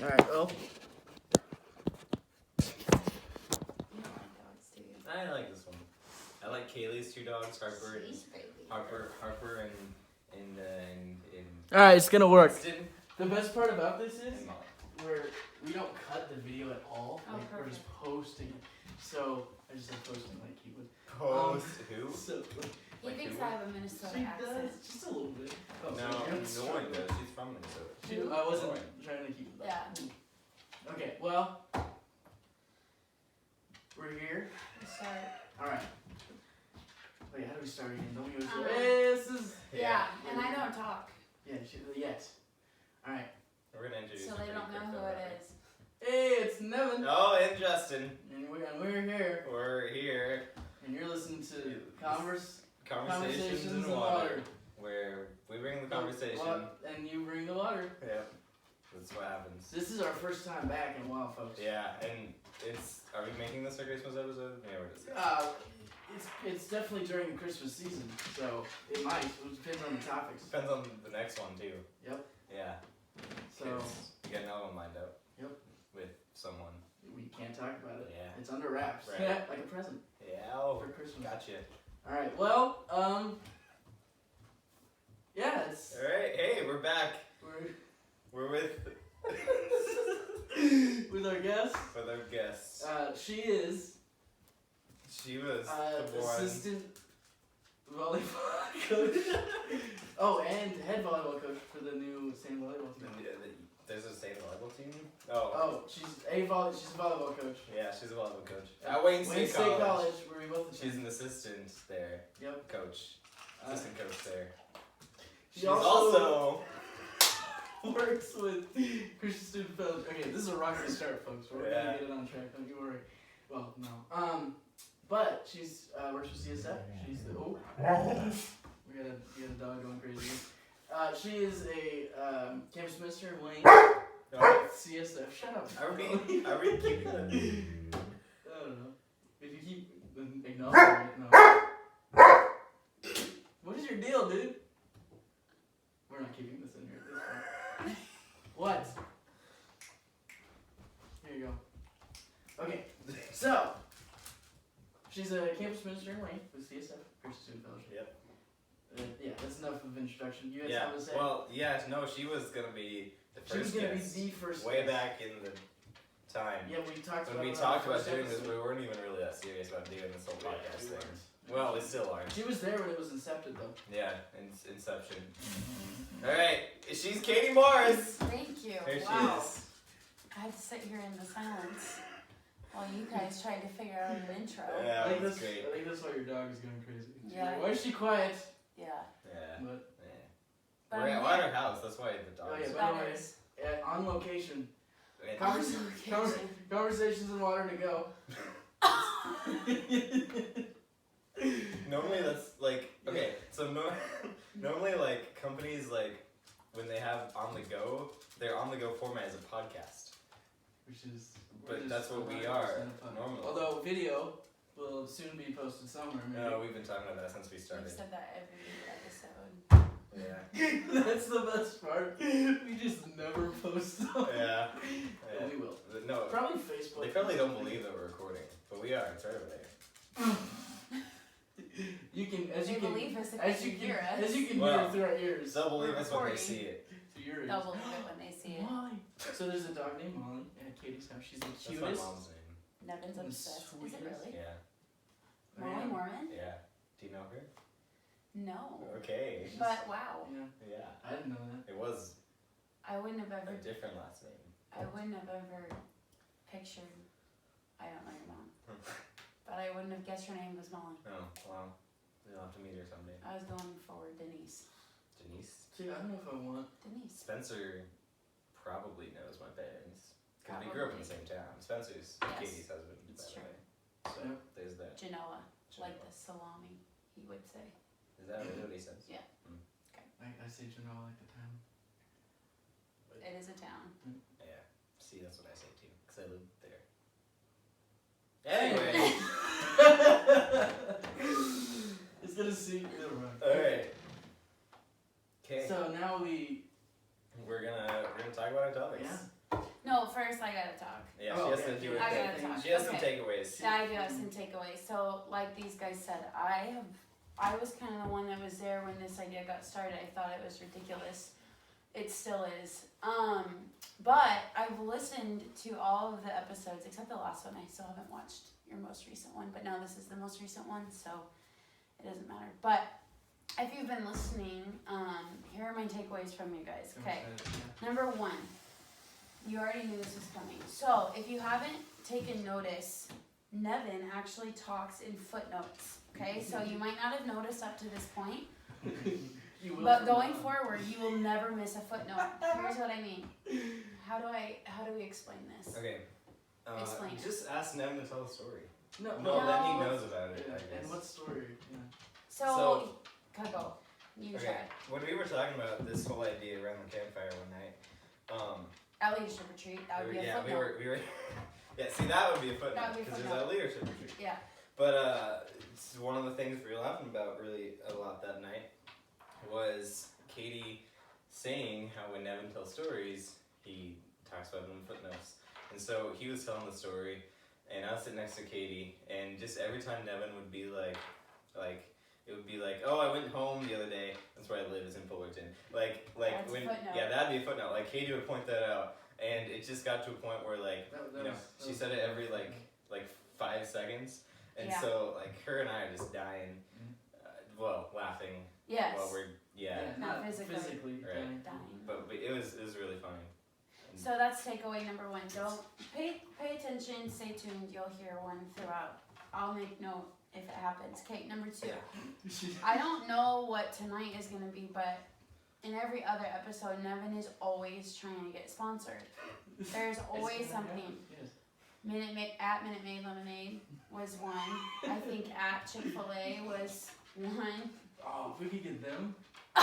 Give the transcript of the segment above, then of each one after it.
Alright, well. I like this one. I like Kaylee's 2 dogs, Harper and Alright, it's gonna work. Winston. The best part about this is where we don't cut the video at all. We're just posting it. So I just said posting like he would. Post who? So, He thinks I have a Minnesota accent. Just a little bit. No, no one does. She's from Minnesota. I wasn't trying to keep it up. Yeah. Okay, well, we're here. Start. Alright. Wait, how do we start again? Don't we go this is... Yeah, and I don't talk. Yeah, yes. Alright. We're gonna introduce So her they pretty don't know quick, who though, it right? is. Hey, it's Nevin. Oh, and Justin. And we're here. We're here. And you're listening to Conversations in Water. Where we bring the conversation. And you bring the water. Yeah. That's what happens. This is our first time back in a while, folks. Yeah, and are we making this our Christmas episode? Yeah, we're just. It's definitely during the Christmas season, so it might. It depends on the topics. Depends on the next one too. Yep. Yeah. So you got another one lined up. Yep. With someone. We can't talk about it. Yeah. It's under wraps. Right. Yeah, like a present. Yeah. Oh, for Christmas. Gotcha. All right. Well, yeah. It's. All right. Hey, we're back. We're with. With our guest. With our guest. She is. She was the one. Assistant volleyball coach. Oh, and head volleyball coach for the new same volleyball team. There's a same volleyball team? Oh. Oh, she's a volleyball coach. Yeah, she's a volleyball coach. At Wayne State College. Where we both attend. She's an assistant there. Yep. Coach. Assistant coach there. She also works with Christian Student Fellowship. Okay, this is a rocky start, folks. We're gonna get it on track. Don't you worry. Well, no. But she's works with CSF. She's the we got a dog going crazy. She is a campus minister in Wayne. CSF. Shut up. Are we keeping that? I don't know. If you keep acknowledging it, no. What is your deal, dude? We're not keeping this in here at this point. What? Here you go. Okay, so she's a campus minister in Wayne with CSF, Christian Student Fellowship. Yep. Yeah, that's enough of introduction. You had something to say? Well, yeah, no, she was gonna be the first. She was gonna guest, be the first. way guest. back in the time. Yeah, we talked when about. we talked about doing this, we weren't even really that serious about doing this whole podcast thing. Well, we still aren't. She was there when it was incepted, though. Yeah, Inception. All right, she's Katie Morris. Thank you. There Wow. she is. I had to sit here in the silence while you guys tried to figure out an intro. Yeah, I think that's that's great. I think that's why your dog is going crazy. She's Yeah. like, why is she quiet? Yeah. Yeah. But But We're I'm at here. our house. That's why the dog. Oh, yeah, is by the That way, is. on location. And- Conversations in water to go. Normally that's like okay, so normally like companies like when they have on the go, their on the go format is a podcast. But that's what we are normally. Although video will soon be posted somewhere. Maybe. No, we've been talking about that since we We've started. said that every episode. Yeah. That's the best part. We just never post stuff. Yeah. But we will. No. Probably Facebook. They probably don't believe that we're recording, but we are. It's right over there. You can, as They you can, believe us if as they you can can, hear us. as you can Well, hear through our ears. They'll believe We're us when they recording. see it. Through your ears. They'll believe it when they see it. Molly. So there's a dog named Molly at Katie's house. She's the That's my cutest. mom's name. Nevin's The obsessed. Is it sweetest. really? Yeah. Molly Mormon? Yeah. Do you know her? No. Okay. But wow. Yeah, Yeah. I didn't know that. It was I wouldn't have a ever different last name. I wouldn't have ever pictured I don't know your mom. But I wouldn't have guessed her name was Molly. Oh, well. You'll have to meet her someday. I was going for Denise. Denise? See, I don't know if I want. Denise. Spencer probably knows my parents. Because we grew up in the same town. Spencer's Yes. Katie's husband, It's by the true. way. So Yeah. there's that. Genoa. Like Genoa. the salami, he would say. Is that really what he says? Yeah. I say Genoa like the town. It is a town. Yeah. See, that's what I say too. Because I live there. Anyway. It's gonna see. Never mind. Alright. Okay. So now We're gonna talk about our topics. Yeah. No, first I gotta talk. Yeah, she has to do I it. gotta talk. She has some takeaways. Yeah, I do have some takeaways. So, like these guys said, I was kind of the one that was there when this idea got started. I thought it was ridiculous. It still is. But I've listened to all of the episodes except the last one. I still haven't watched your most recent one, but now this is the most recent one, so it doesn't matter. But if you've been listening, here are my takeaways from you guys. Okay, number 1, you already knew this was coming. So if you haven't taken notice, Nevin actually talks in footnotes. Okay, so you might not have noticed up to this point. But going forward, you will never miss a footnote. Here's what I mean. How do we explain this? Okay. Explain it. Just ask Nevin to tell the story. No. Then he knows about it, Yeah. I guess. And what story? Yeah. So go. You Okay. try. When we were talking about this whole idea around the campfire one night, At leadership retreat, that would be a yeah, footnote. we were. Yeah, see, that would be a That footnote would be a because footnote. it's a leadership retreat. Yeah. But it's one of the things we were laughing about really a lot that night was Katie saying how when Nevin tells stories, he talks about them in footnotes. And so he was telling the story, and I was sitting next to Katie, and just every time Nevin would be like, it would be like, oh, I went home the other day. That's where I live, is in Fullerton. That's when, a footnote. yeah, that'd be a footnote. Like Katie would point that out, and it just got to a point where she said it every like 5 seconds, and Yeah. so her and I are just dying, laughing Yes. while we're Not physically. Right. Dying. But it was really funny. And So that's takeaway number 1. Don't pay attention, stay tuned, you'll hear one throughout. I'll make note if it happens. Okay, number 2. I don't know what tonight is gonna be, but in every other episode, Nevin is always trying to get sponsored. There's always something. Yes. Minute Maid Lemonade was one. I think at Chick-fil-A was one. Oh, if we could get them. I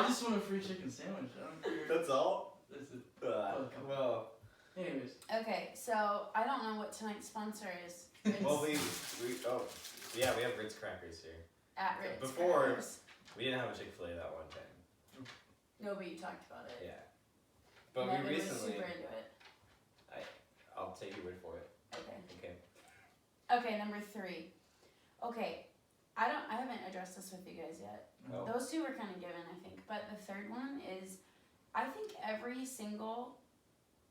just want a free chicken sandwich. I don't care. That's all? That's it. Well, Anyways. Okay, so I don't know what tonight's sponsor is. Ritz, we have Ritz crackers here. at Ritz. Before- Crackers. We didn't have a Chick-fil-A that one time. No, but you talked about it. Yeah. But Nevin we was recently, super into it. I'll take your word for it. Okay. Okay. Okay, number 3. Okay, I haven't addressed this with you guys yet. Oh. Those 2 were kind of given, I think. But the third one is, I think every single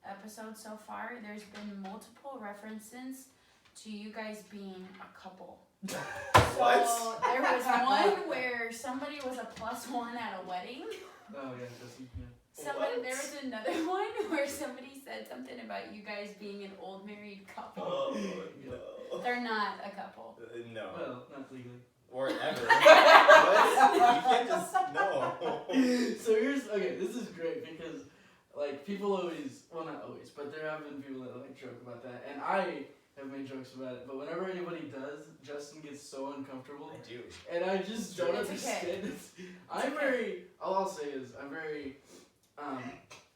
episode so far, there's been multiple references to you guys being a couple. What? So there was one where somebody was a +1 at a wedding. Oh yeah, that's Somebody, What? there was another one where somebody said something about you guys being an old married couple. Oh, no. They're not a couple. No. Well, not legally. Or ever. What? You can't just, no. So this is great because people always, well not always, but there have been people that joke about that, and I have made jokes about it, but whenever anybody does, Justin gets so uncomfortable, I do. and I just don't It's understand okay. it. I'm very, all I'll say is I'm very,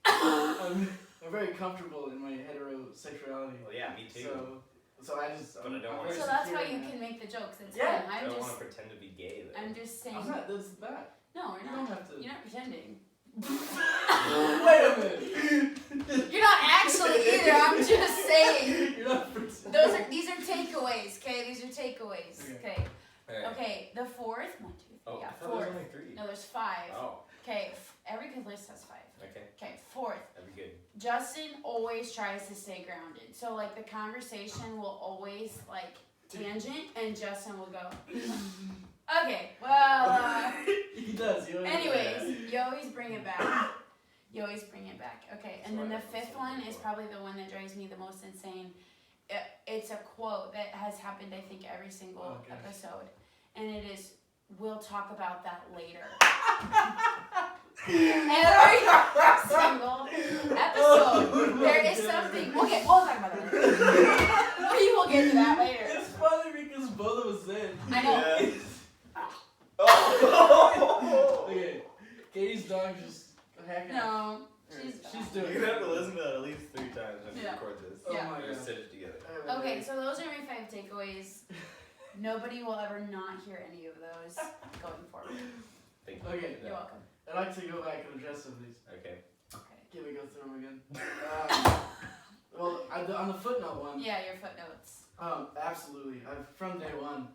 I'm very comfortable in my heterosexuality. Well, yeah, me too. So I just, But I don't I'm want very So that's secure why you in that. can make the jokes. It's Yeah. fine. I I'm don't want just, to pretend to be gay, though. I'm just saying. I'm not, that's that. No, we're You don't not. have to. You're not pretending. Wait a minute. You're not actually either. I'm just saying. You're not pretending. These are takeaways. Okay, these are takeaways. Okay. Okay. Alright. Okay. The 4th. 1, 2, 3. Oh, Yeah, I thought there was 4th. only 3. No, there's 5. Oh, Okay. Every good list has 5. okay. Okay. 4th. That'd be good. Justin always tries to stay grounded. So the conversation will always tangent, and Justin will go. Okay. Well. He does. He always Anyways, you always bring it back. Okay, and then the Sorry, 5th one is probably the one that drives me the most insane. It's a quote that has happened, I think, every single episode, and it is, "We'll talk about that later." Every single episode, there is something. Okay, we'll talk about that later. We will get to that later. It's funny because both of us said. I know. Yeah. Oh. Okay, Katie's dog just hacking. No, She's doing. You're gonna have to listen to that at least 3 times when you Yeah. record this. Oh Yeah. my Or god. sit it together. Okay, so those are my 5 takeaways. Nobody will ever not hear any of those going forward. Thank you. Okay. You're welcome. I'd like to go back and address some of these. Okay. Okay. on the footnote one. Yeah, your footnotes. Absolutely. From day one,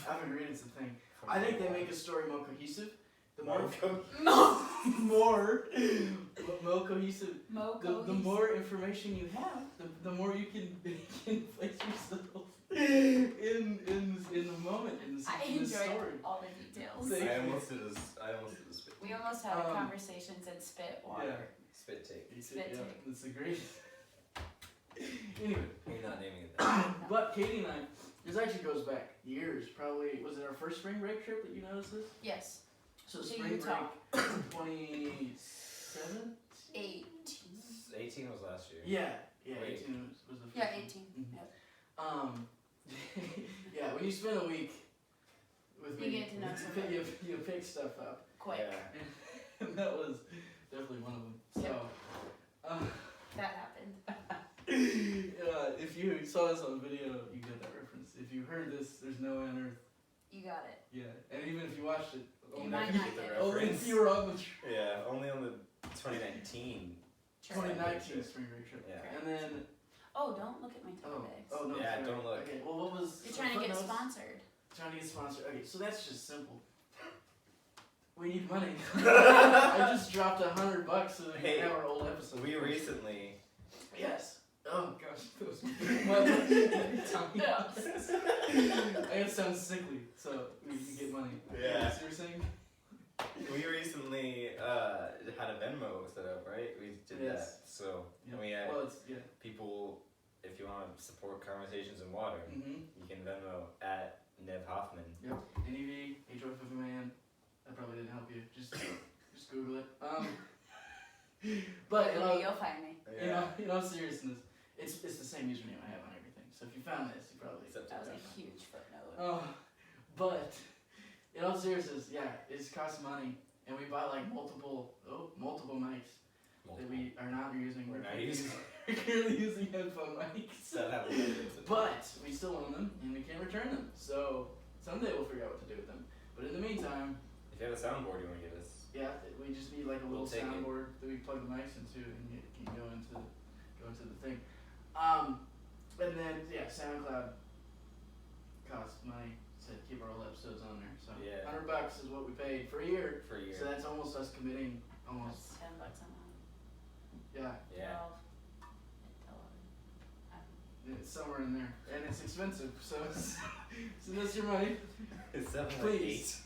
I've been reading some thing. I think they make a story more cohesive. The more cohesive. The more information you have, the more you can place yourself in the moment in the story. All the details. I almost did a spit. We almost had conversations and spit water. Yeah. Spit take. Spit take. That's a great. Anyway. You're not naming it that. But Katie and I, this actually goes back years. Probably, was it our first spring break trip that you noticed this? Yes. So To spring Utah. break 27? 18 was last year. Yeah, Wait. 18 was the first Yeah, one. 18. Mhm. Yep. Yeah, when you spend a week with You me, get to know someone. you pick stuff up. Quick. Yeah. And that was definitely one of them. So, That happened. if you saw this on video, you get that reference. If you heard this, there's no way on earth. You got it. Yeah, and even if you watched it, You might not get it. only if you were on the Yeah, only on the 2019. 2019 spring break trip. Yeah. And then, Oh, don't look at my topics. oh no, Yeah, sorry. don't look. Okay, well, what was? You're the trying to get footnotes? sponsored. Trying to get sponsored. Okay, so that's just simple. We need money. I just dropped $100 so that we Hey, can have our old episode. We recently. Yes. Oh gosh, those. I gotta sound sickly, so we can get money. Yeah. So you're saying? We recently had a Venmo set up, right? We did Yes. that. So Yep. we had Well, it's people, if you want to support Conversations in Water, you can Venmo at Nev Hoffman. Yep. NEV, HOFFMAN. That probably didn't help you. Just Google it. But You'll find me. in all seriousness, it's the same username I have on everything. So if you found this, you probably. Except That was it's a huge footnote. But in all seriousness, yeah, it costs money, and we buy like multiple mics that we are not using. We're not using. We're currently using headphone mics. That happens. But we still own them, and we can't return them. So someday we'll figure out what to do with them. But in the meantime, If you have a soundboard you want to give us. yeah, we just need like a little We'll take it. soundboard that we plug the mics into, and it can go into the thing. And then yeah, SoundCloud costs money to keep our old episodes on there. So Yeah. $100 is what we paid for a year. For a year. So that's almost us committing almost. That's $10 a month. Yeah, Yeah. 12. it's somewhere in there, and it's expensive. So so that's your money. It's 7 Please.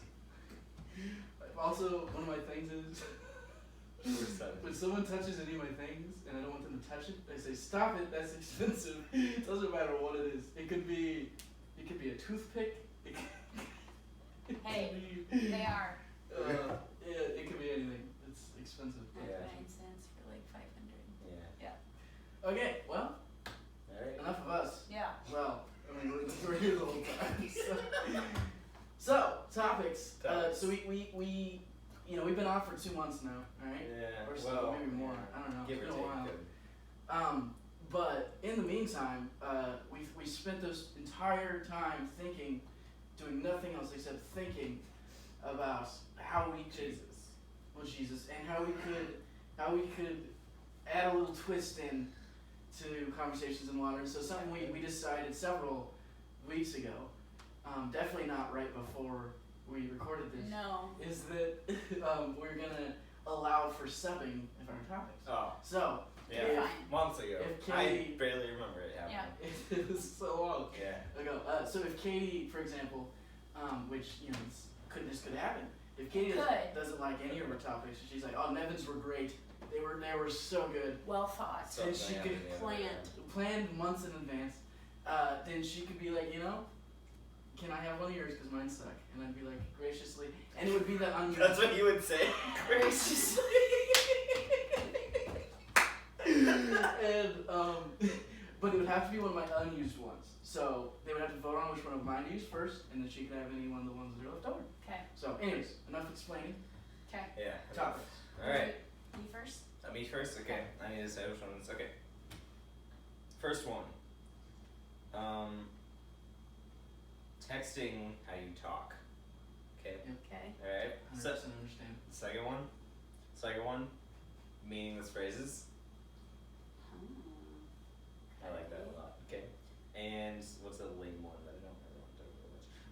Also, one of my things is when someone touches any of my things and I don't want them to touch it, I say, "Stop it! That's expensive." It doesn't matter what it is. It could be a toothpick. It could Hey, be, they are. it could be anything. It's expensive. 99 cents for like 500. Yeah. Okay, well, Alright. enough of us. Yeah. Well, I mean, we're here the whole time. So topics. So we we've been on for 2 months now, all right? Yeah. Or so, well, maybe more. I don't know. give It's or been a take. while. Good. But in the meantime, we spent this entire time thinking, doing nothing else except thinking about how we could, Jesus, and how we could add a little twist in to Conversations in Water. So something we decided several weeks ago, definitely not right before we recorded this, No. is that we're gonna allow for subbing of our topics. Oh. So Yeah. Fine. Months ago. If Katie- I barely remember it happening. Yeah. it was so long Yeah. ago. So if Katie, for example, which this could happen. If Katie doesn't like any of her topics, she's like, "Oh, Nevin's were great. They were so good." Well thought. So And she could planned months in advance. Then she could be like, "Can I have one of yours? Because mine suck." And I'd be like, graciously, and it would be the That's what you would say. graciously. And but it would have to be one of my unused ones. So they would have to vote on which one of mine to use first, and then she could have any one of the ones that are left over. Okay. So, anyways, enough explaining. Okay. Yeah. Topics. Alright. Me first? Me first? Okay. I need to say which ones. Okay. First one. Texting how you talk. Okay. Okay. Alright. 100% So, understand. second one, meaningless phrases. I like that one.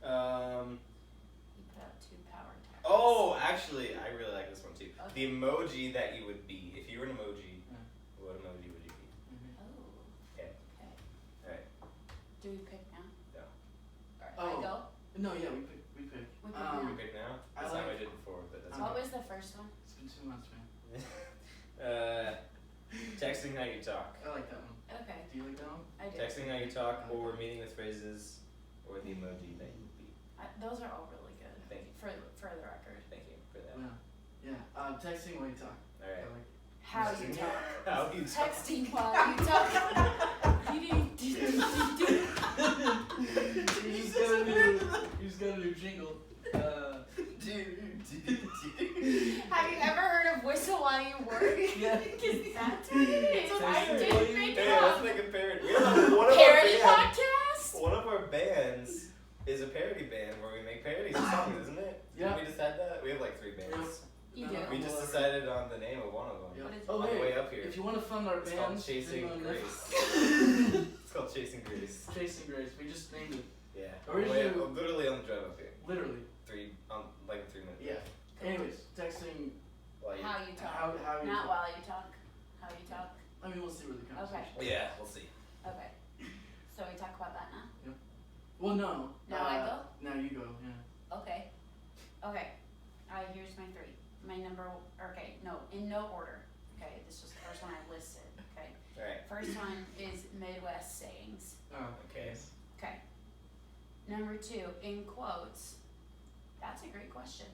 He put out 2 power tags. Oh, actually, I really like this one too. Okay. The emoji that you would be. If you were an emoji, what emoji would you be? Oh. Okay. Okay. Alright. Do we pick now? No. Alright, Oh. I go? No, yeah, we pick. We pick You now. pick now? I That's how I like- did before, but that's What was the first one? It's been 2 months, man. Texting how you talk. I like that one. Okay, Do you like that one? I do. Texting how you talk, or meaningless phrases, or the emoji that you would be. Those are all really good. Thank you. For the record. Thank you for that. Yeah. Yeah. Texting while you talk. I Alright. like it. How you talk. How you talk. Texting while you talk. You just got a new jingle. Have you ever heard of whistle while you work? Yeah. Because that's what it is. I didn't make it Hey, let's up. make a parody. We have one of Parody our bands. podcast? One of our bands is a parody band where we make parodies of songs, isn't it? Yeah. We just had that. We have like 3 bands. You No, do. no, We just decided on the name of one of them. Yep. What is it? Oh, On the hey, way up here. if you want to fund our It's called bands, Chasing then, Grace. It's called Chasing Grace. Chasing Grace. We just named it. Yeah. Originally- Literally on the drive up here. Literally. 3 minutes. Yeah. Anyways, texting. While you, How you talk. How you Not talk. while you talk. How you talk. I mean, we'll see where the conversation. yeah, we'll see. Okay. So we talk about that now? Well, no. Now I go? Now you go. Yeah. Okay. Okay. Here's my 3. My number, okay, no, in no order. Okay, this was the first one I listed. Okay. Alright. First one is Midwest sayings. Oh. Okay. Okay. Number 2, in quotes. That's a great question.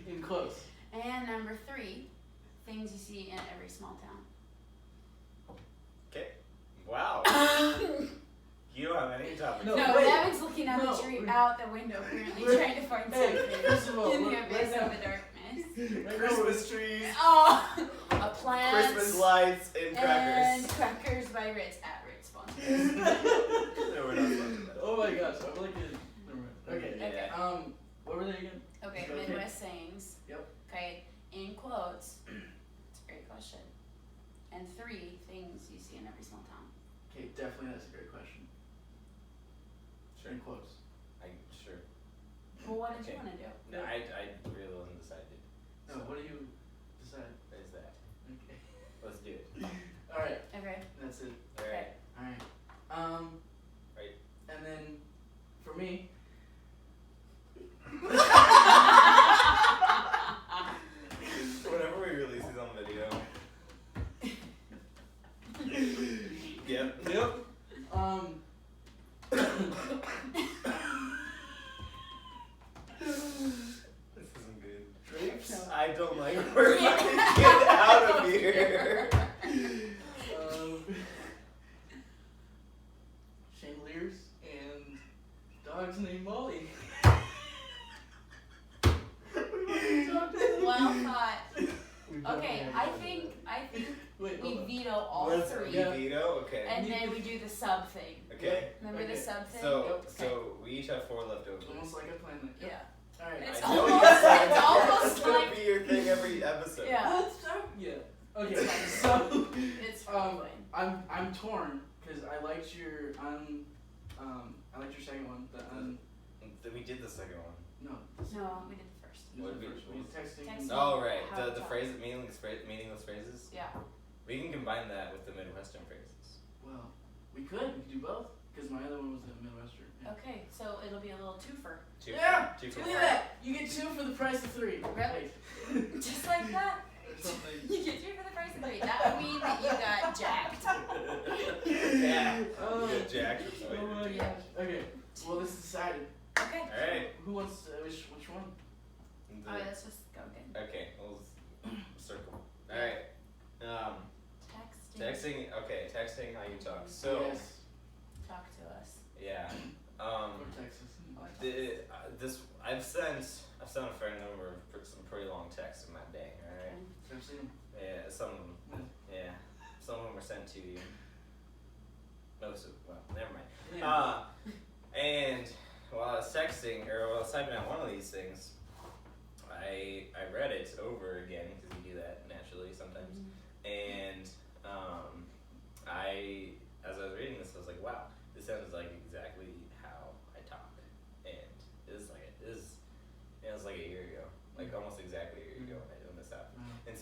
In close. And number 3, things you see in every small town. Okay. Wow. You don't have any topics. No, No, wait. Devin's looking out No, the tree, wait. out the window, apparently Wait. trying to find Hey, something first of all, in the right abyss now- of the darkness. Right now, Christmas trees, Oh, a plant. Christmas lights, and crackers. And crackers by Ritz at Ritz sponsors. No, we're not sponsored by that. Oh my gosh, I'm like a. Never mind. Okay. Okay. Yeah. What were they again? Okay, Okay. Midwest sayings. Yep. Okay, in quotes. It's a great question. And 3 things you see in every small town. Okay, definitely that's a great question. Sure. In quotes. Sure. Well, what did Okay. you want to do? No, I really wasn't decided. No, what do you decide? There's that. Okay. Let's do it. Alright, Okay. that's it. Alright. Alright. Right. And then for me. Whenever we release these on video. Yep. Yep. This isn't good. Drapes. I don't like where I get out of here. Chandeliers and dogs named Molly. Well thought. We've Okay, definitely I done think Wait, we hold on. veto all Let's 3. Yeah. veto. Okay. And then we do the sub thing. Okay. Remember the Okay. sub thing? So Okay. we each have 4 left over. Almost like I planned it. Yeah. Alright. It's I know almost- you said it's almost it's gonna like- be your thing every episode. Yeah. Let's start. Yeah. Okay. So It's fine. I'm torn because I liked your I liked your second one. Then we did the second one. No. No, we did the first. This What is the did we- first one. Texting. Texting. Oh right, How to the talk. phrase meaningless phrases. Yeah. We can combine that with the Midwestern phrases. Well, we could do both because my other one was the Midwestern. Yeah. Okay, so it'll be a little twofer. Two Yeah. for, 2 for Look 4. at that! You get 2 for the price of 3. Really? Hey. Just like that. Something. You get 2 for the price of 3. That would mean that you got jacked. Yeah. Oh. You get jacked from somebody. Oh my gosh. Okay. Well, this is decided. Okay. Alright. Who wants to, which one? The- Alright, let's just go again. Okay, we'll circle. Alright. Texting. Okay, texting how you talk. So Yes. Talk to us. yeah. Or Texas. This I've sent a fair number of some pretty long texts in my day. Alright. I've seen 'em. Yeah, some of them. Yeah, some of them were sent to you. Most of well, never mind. Yeah. And while I was texting or while I was typing out one of these things, I read it over again because you do that naturally sometimes. And as I was reading this, I was like, wow, this sounds like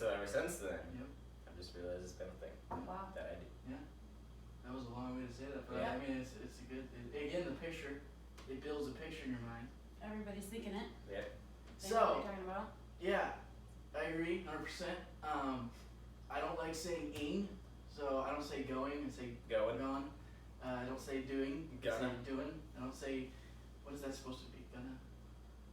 so ever since then, Yep. I've just realized it's been a thing Wow. that I do. That was a long way to say that, but Yeah. I mean, it's a good. Again, the picture, it builds a picture in your mind. Everybody's thinking it. Yeah. They know what So you're talking about. yeah, I agree, 100%. I don't like saying ing, so I don't say going. I say Going. gone. I don't say doing. I say Gonna. doing. I don't say. What is that supposed to be? Gonna.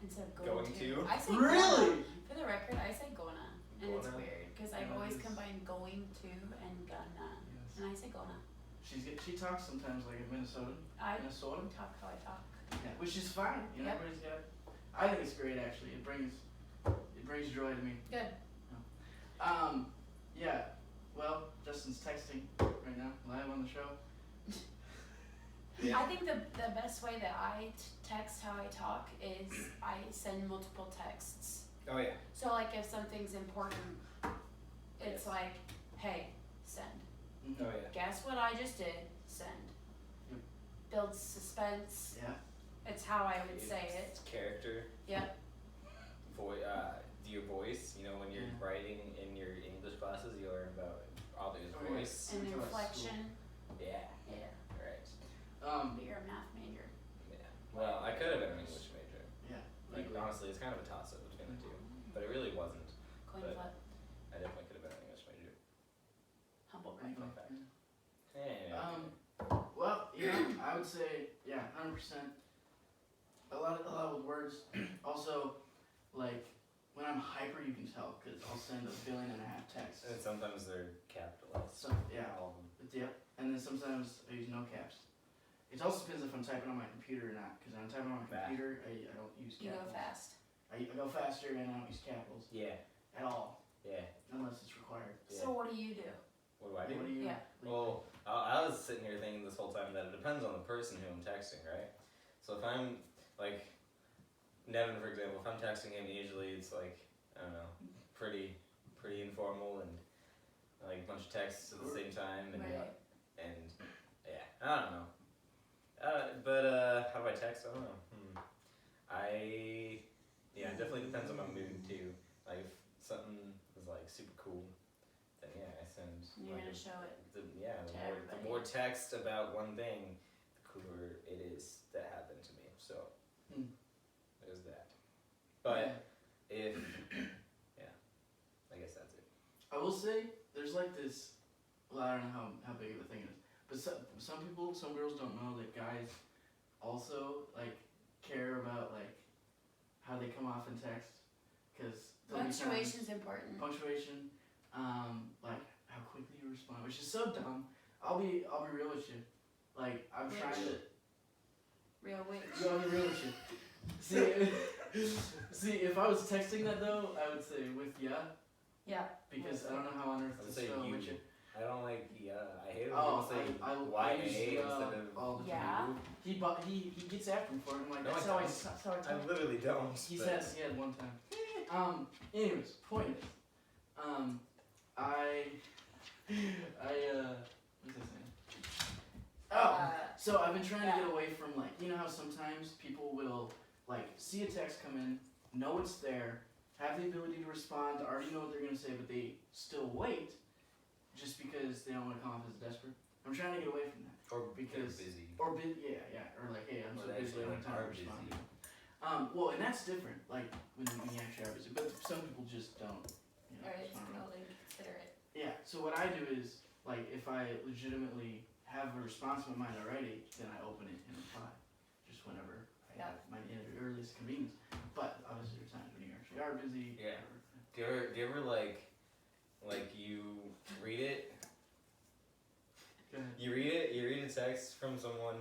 Instead of Going to? I say Really? gonna. For the record, I say gonna. And it's Gonna? weird because I've Yeah, always it is. combined going to and gonna. Yes. And I say gonna. She talks sometimes like a Minnesotan. I Minnesota. talk how I talk. Yeah, which is fine. You know, Yep. everybody's got. I think it's great actually. It brings joy to me. Good. Yeah. Well, Justin's texting right now, live on the show. Yeah. I think the best way that I text how I talk is I send multiple texts. Oh yeah. So like if something's important, it's Yes. like, hey, send. Oh yeah. Guess what I just did? Send. Yep. Builds suspense. Yeah. It's how I would say it. It's character. Yep. Your voice. You know, when you're writing in your English classes, you learn about author's Oh, yeah. voice. And Into our inflection. Yeah. Yeah. Right. But you're a math major. Yeah. Well, I could have been an English major. Yeah. Like honestly, it's kind of a toss-up between the two, but it really wasn't. Coin But- flip. I definitely could have been an English major. Humble Right. brag. Fun fact. Yeah. Hey. Well, you know, I would say, yeah, 100%. A lot with words. Also, like, when I'm hyper, you can tell, because I'll send 1.5 billion texts. And sometimes they're capitalized. So, yeah. All of them. Yep. And then sometimes I use no caps. It also depends if I'm typing on my computer or not, because when I'm typing on my Bah. computer, I don't use You capitals. go fast. I go faster and I don't use capitals Yeah. at all, Yeah. unless it's required. Yeah. So what do you do? What do I do? What do you? Yeah. Well, I was sitting here thinking this whole time that it depends on the person who I'm texting, right? So if I'm like Nevin, for example, if I'm texting him, usually it's like I don't know, pretty informal and like a bunch of texts at the same time and Right. yeah, I don't know. But how do I text? I don't know. It definitely depends on my mood too. Like if something is like super cool, then yeah, I send. You're like gonna show it. the to more everybody. text about one thing, the cooler it is that happened to me. So there's that. But if I guess that's it. I will say, there's like this. Well, I don't know how big of a thing it is, but some people, some girls don't know that guys also like care about like how they come off in text, because Punctuation's important. punctuation, like how quickly you respond, which is so dumb. I'll be real with you. Like I'm Rich. trying to. Real witch. I'll be real with you. See, if I was texting that though, I would say with ya, Yeah. because I don't know how on earth I to would say spell you. with you. I don't like I hate it when Oh, people say I YA use instead of. all the Yeah. time. He gets after me for it. I'm like, No, that's I how I don't. that's how I I talk. literally don't. He but- says he had one time. Anyways, point is, I what's I saying? Oh, so I've been trying to get away from like, you know how sometimes people will like see a text come in, know it's there, have the ability to respond, already know what they're gonna say, but they still wait, just because they don't want to come off as desperate. I'm trying to get away from that. Or Because- they're busy. Or yeah, or like, hey, I'm Or so they busy, I don't have time are to respond. busy. Well, and that's different. Like when you actually are busy, but some people just don't. You know, Alright, it's respond. building. Consider it. Yeah. So what I do is like if I legitimately have a response in my mind already, then I open it and reply, just whenever I have my earliest convenience. But obviously there are times when you actually are busy. Yeah. or- Do you ever like you read it? Go ahead. You read a text from someone,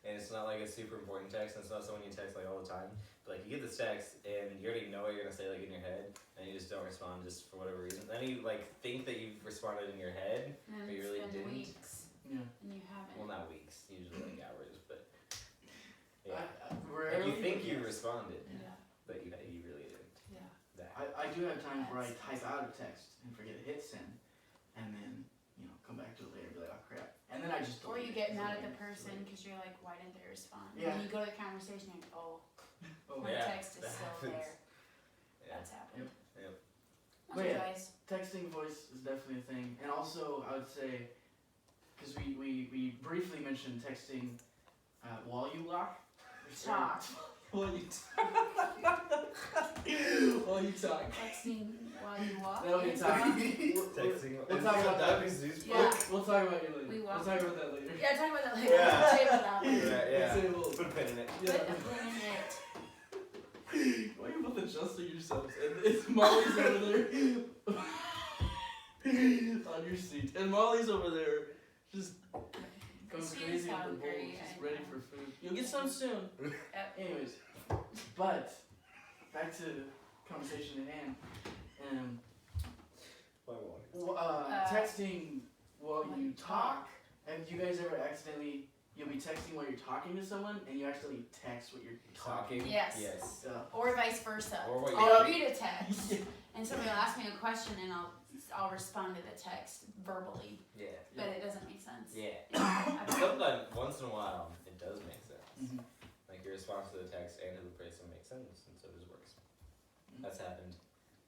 and it's not like a super important text, and it's not someone you text like all the time. But like you get this text, and you already know what you're gonna say like in your head, and you just don't respond just for whatever reason. Then you like think that you've responded in your head, And But you it's really been didn't? weeks Yeah. and you haven't. well, not weeks, usually like hours, but yeah. Like Rarely, you think but you yes. responded, Yeah. but you really didn't. Yeah. That. I do have times where I That's- type out a text and forget to hit send, and then come back to it later and be like, oh crap, and then I just. Or you delete get it. mad at It's the like- person because you're like, why didn't they respond? Yeah. And then you go to the conversation and oh, Oh, my Yeah, text is that still happens. there. Yeah. That's happened. Yep. But yeah, Guys. texting voice is definitely a thing. And also, I would say, because we briefly mentioned texting while you walk. Talk. While you while you talk. Texting while you walk. That'll be a topic. Texting. We'll talk about that. Yeah. We'll talk about you later. We We'll walk. talk about that later. Yeah, talk about that later. Yeah. Table that one. Yeah. Table. Put a pin in it. Yeah. Put a pin in it. Why are you both adjusting yourselves? And it's Molly's over there on your seat, and Molly's over there just going She crazy with sounds the bowl, great, just I ready know. for food. You'll get some soon. Yep. Anyways, but back to conversation at hand. Texting while you talk. Have you guys ever accidentally? You'll be texting while you're talking to someone, and you actually text what you're talking. Yes. Yes. Or vice versa. Or what I'll read a text, and somebody will ask me a question, and I'll respond to the text verbally, Yeah. but it doesn't make sense. Yeah. I've- Sometimes, once in a while, it does make sense. Mhm. Like your response to the text and to the person makes sense, and so does works. That's happened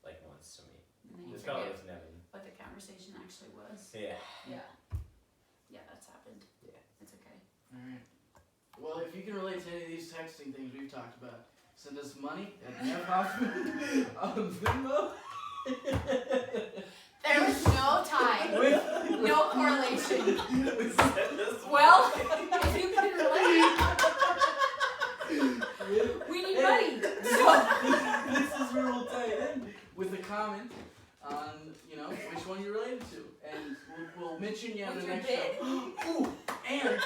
like once to me. and then you It's probably forget with Nevin. what the conversation actually was. Yeah. Yeah. Yeah, that's happened. Yeah. It's okay. Alright. Well, if you can relate to any of these texting things we've talked about, send us money at Nev Hoffman on Venmo. There was no time, With, no correlation. Well, Well, if you can relate, we need money. this is where we'll tie it in with a comment on, which one you're related to. And we'll mention you on With the your next bid? show. Ooh, and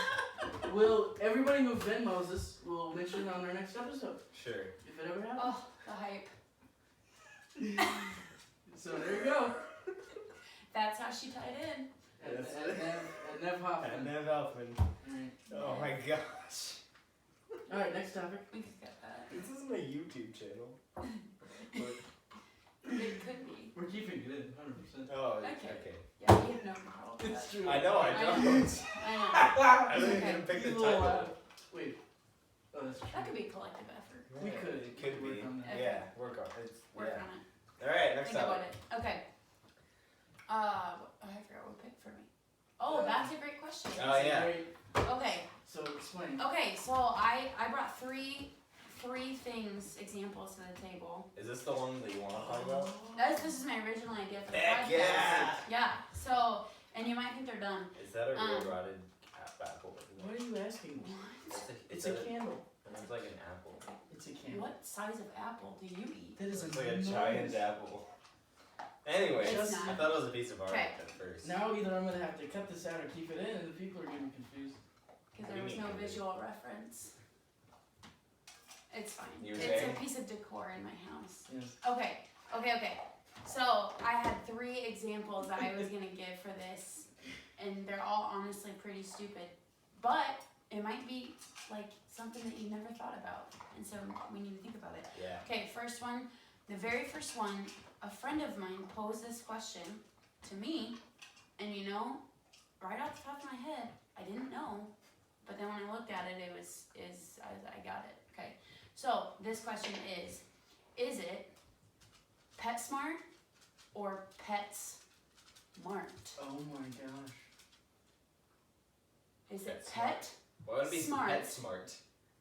everybody who Venmos us will mention on our next episode. sure. If it ever happens. Oh, the hype. So there you go. That's how she tied in. At Nev Hoffman. And Nev Elfman. Alright. Oh my gosh. Alright, next topic. We could get that. This isn't a YouTube channel. It could be. We're keeping it in, 100%. Oh, Okay. okay. Yeah, we have no control over It's that. true. I know, I I don't. know. I don't Okay. even pick the He's a little title. loud. Wait. Oh, that's true. That could be a collective effort. We Yeah, could. It could work be. on that. Okay. Yeah, work on it. Work Yeah. on it. Alright, next Think about topic. it. Okay. I forgot what pick for me. Oh, that's a great question. Oh, yeah. Great. Okay. So explain. Okay, so I brought three things, examples to the table. Is this the one that you want to talk about? This is my original idea for the Heck podcast. yeah! Yeah. So, and you might think they're done. Is that a real Um, rotted apple? What are you asking me? It's a It's candle. like an apple. It's a candle. What size of apple do you eat? That is It's like a giant apple. Anyway, It's I not. thought it was a piece of art Okay. at first. Now either I'm gonna have to cut this out or keep it in, and the people are getting confused. Because What do there you was mean, no confused? visual reference. It's fine. You were It's saying? a piece of decor in my house. Yes. Okay. So I had 3 examples that I was gonna give for this, and they're all honestly pretty stupid, but it might be like something that you never thought about, and so we need to think about it. Yeah. Okay, first one, the very first one, a friend of mine posed this question to me, and right off the top of my head, I didn't know, but then when I looked at it, I got it. Okay, so this question is it PetSmart or PetSmart? Oh my gosh. Is it PetSmart. pet? Why would it be Smart. PetSmart?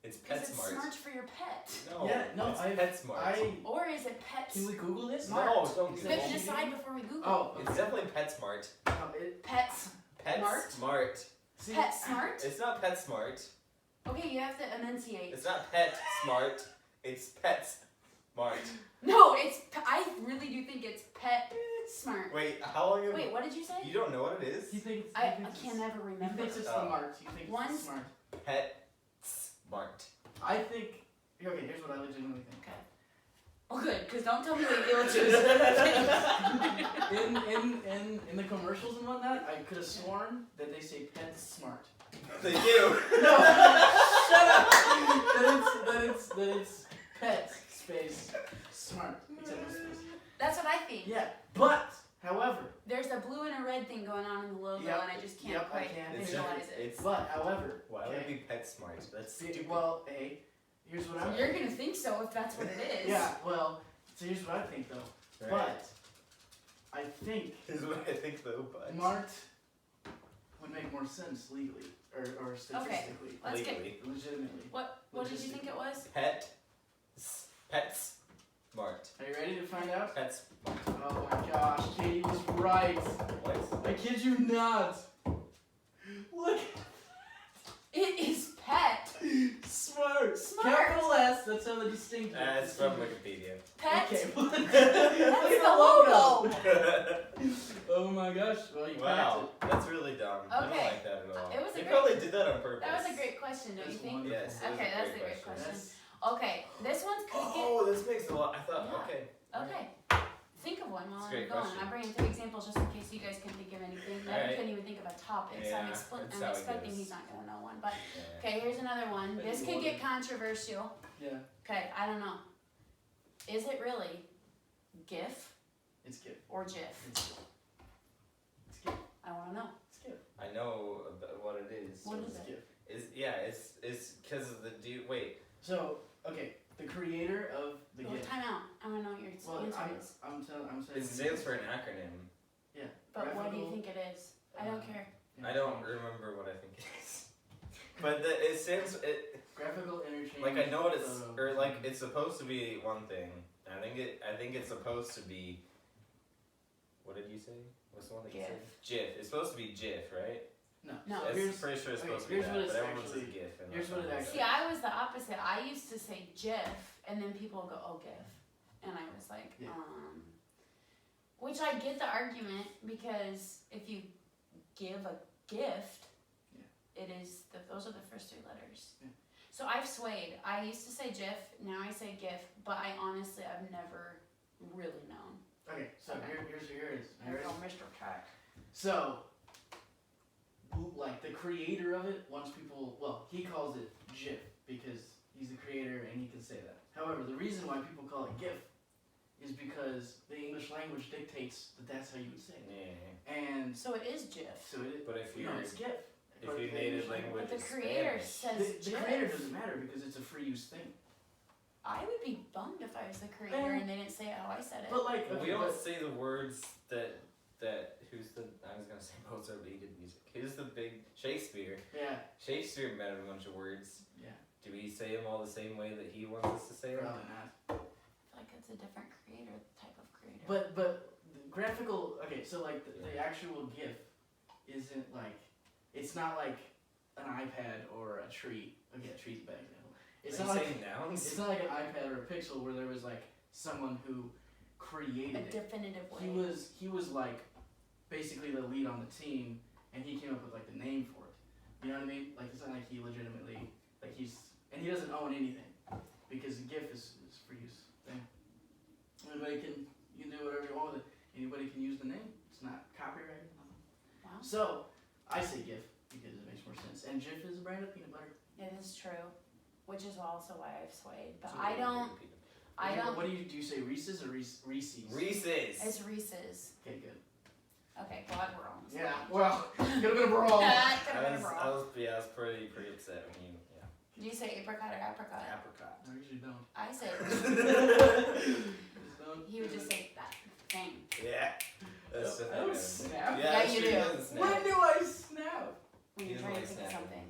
It's Because it's PetSmart. smart for your pet. No, Yeah, no, it's I- PetSmart. Or is it pet? Can we Google this? Smart. No, don't Is do that But that. decide before we Google. Oh, It's definitely PetSmart. no, it. Pets. PetSmart. See, PetSmart? It's not PetSmart. Okay, you have to enunciate. It's not PetSmart. It's PetSmart. No, I really do think it's PetSmart. Wait, how long have Wait, what did you say? you don't know what it is? He thinks. I he thinks can it's- never He remember. thinks it's Oh. smart. You think One's- it's smart. PetSmart. I think. Okay, here's what I legitimately think. Okay. Oh, good, because don't tell me what you'll choose. In the commercials and whatnot, I could have sworn that they say Pet Smart. They do. No, shut up. That it's pet space smart. It's in the space. That's what I think. Yeah, but however, There's a blue and a red thing going on in the logo, Yep. and I just can't Yep, I quite can. visualize it. It's but however, why would it okay, be PetSmart? That's see, stupid. well, hey, here's what I'm. You're gonna think so if that's what it is. Yeah, well, so here's what I think though. Right. But think Is what I think though, but mart would make more sense legally or statistically. Let's get legally. Legitimately. what did you think it was? Pets Mart. Are you ready to find out? Pets Mart. Oh my gosh, Katie was right. What? I kid you not. Look. It is pet. Smart. Smart. Capital S, that's how they distinguish. It's from Wikipedia. Pet. Okay. That's Look at the logo. Oh my gosh. Well, you Wow, that's really dumb. I don't Okay. like that at all. It was a They great- probably did that on purpose. That was a great question, don't you That's think? wonderful. Yes. it was Okay, a that's a great question. That's Okay, this one's could Oh, this makes a lot. I thought, Yeah. okay. get okay. Think of one while That's a I'm great going. question. I'm bringing 3 examples just in case you guys can think of anything. Never Alright. couldn't even think of a topic, so Yeah, I'm that's how I'm it expecting goes. he's not gonna know one. But Yeah. okay, here's another one. But This you could get wanted- controversial. Yeah, Okay, I don't know. Is it really GIF it's good. or GIF? It's good. It's good. I want to know. It's good. I know about what it is. What is It's it? good. It's because of the dude. Wait. So, okay, the creator of the Well, gift. time out. I want to know what your Well, answer is. I'm saying. It stands for an acronym. But what do you graphical- think it is? I don't care. I don't remember what I think it is. But it stands. Graphical interchange. Like I know what it's photo. or like it's supposed to be one thing. I think it's supposed to be. What did you say? What's the one that you said? GIF. It's supposed to be GIF, right? No. No. So It's here's pretty sure it's okay, supposed to be here's that, what it's but everyone says actually- GIF. And here's what it actually- See, I was the opposite. I used to say GIF, and then people would go, "Oh, GIF," and I was like, Yeah. Which I get the argument because if you give a gift, Yeah. it is those are the first 3 letters. Yeah. So I've swayed. I used to say GIF, now I say GIF, but I honestly I've never really known. Okay, so Okay. here's yours. I go Mr. Tech. So, like the creator of it wants people. Well, he calls it GIF because he's the creator and he can say that. However, the reason why people call it GIF is because the English language dictates that that's how you would say it. Yeah. And So it is GIF. so it. But if No, you're it's GIF. if But your the native English language But the is creator Spanish, says The GIF. creator doesn't matter because it's a free use thing. I would be bummed if I was the creator and they didn't say it how I said it. But like, we okay, don't but- say the words that who's the I was gonna say Mozart, but he did music. Who's the big Shakespeare? yeah, Shakespeare made a bunch of words. yeah, Do we say them all the same way that he wants us to say them? probably not. I feel like it's a different creator, type of creator. But the graphical. Okay, so like the actual GIF isn't like it's not like an iPad or a tree. Okay, a tree's a bad example. It's Are not you like saying nouns? it's not like an iPad or a Pixel where there was like someone who created a it. definitive way. He was like basically the lead on the team, and he came up with like the name for it. You know what I mean? Like it's not like he legitimately like and he doesn't own anything because the GIF is for use thing. Anybody can you can do whatever you want with it. Anybody can use the name. It's not copyrighted. Nothing. Wow. So I say GIF because it makes more sense. And Jif is a brand of peanut butter. It is true, which is also why I've swayed. But So I don't. What do you say? Reese's or Reese's? Reese's. It's Reese's. Okay, good. Okay, glad we're on the same Yeah. page. Well, could have been a brawl. That could've I been a was brawl. pretty upset when you Do you say apricot or apricot? apricot. I usually don't. I say. Just don't. He would just say that thing. Yeah. That's I don't snap. Yeah, you she do. doesn't snap. When do I snap? When He you're doesn't trying to like think of snapping. something.